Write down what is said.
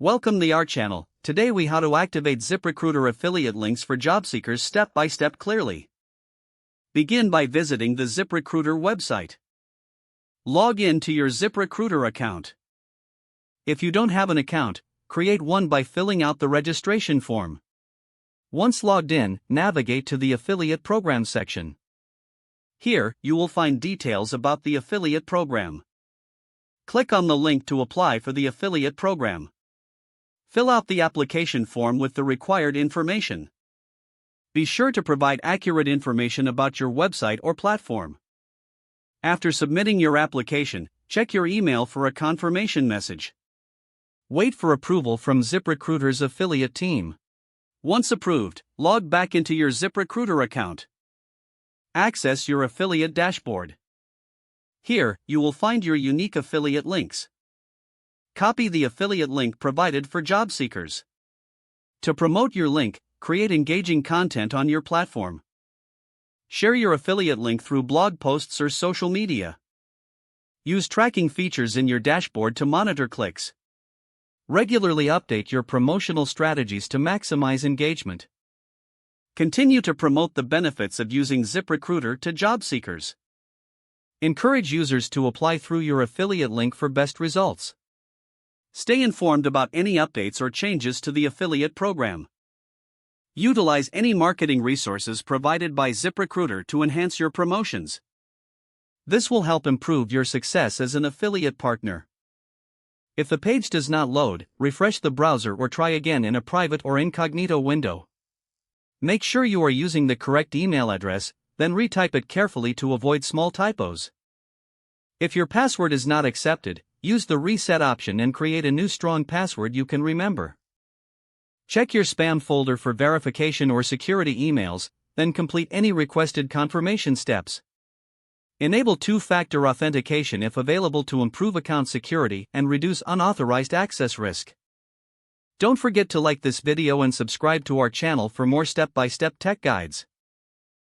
Welcome to our channel. Today we how to activate ZipRecruiter affiliate links for job seekers step by step clearly. Begin by visiting the ZipRecruiter website. Log in to your ZipRecruiter account. If you don't have an account, create one by filling out the registration form. Once logged in, navigate to the affiliate program section. Here, you will find details about the affiliate program. Click on the link to apply for the affiliate program. Fill out the application form with the required information. Be sure to provide accurate information about your website or platform. After submitting your application, check your email for a confirmation message. Wait for approval from ZipRecruiter's affiliate team. Once approved, log back into your ZipRecruiter account. Access your affiliate dashboard. Here, you will find your unique affiliate links. Copy the affiliate link provided for job seekers. To promote your link, create engaging content on your platform. Share your affiliate link through blog posts or social media. Use tracking features in your dashboard to monitor clicks. Regularly update your promotional strategies to maximize engagement. Continue to promote the benefits of using ZipRecruiter to job seekers. Encourage users to apply through your affiliate link for best results. Stay informed about any updates or changes to the affiliate program. Utilize any marketing resources provided by ZipRecruiter to enhance your promotions. This will help improve your success as an affiliate partner. If the page does not load, refresh the browser or try again in a private or incognito window. Make sure you are using the correct email address, then retype it carefully to avoid small typos. If your password is not accepted, use the reset option and create a new strong password you can remember. Check your spam folder for verification or security emails, then complete any requested confirmation steps. Enable two-factor authentication if available to improve account security and reduce unauthorized access risk. Don't forget to like this video and subscribe to our channel for more step-by-step tech guides.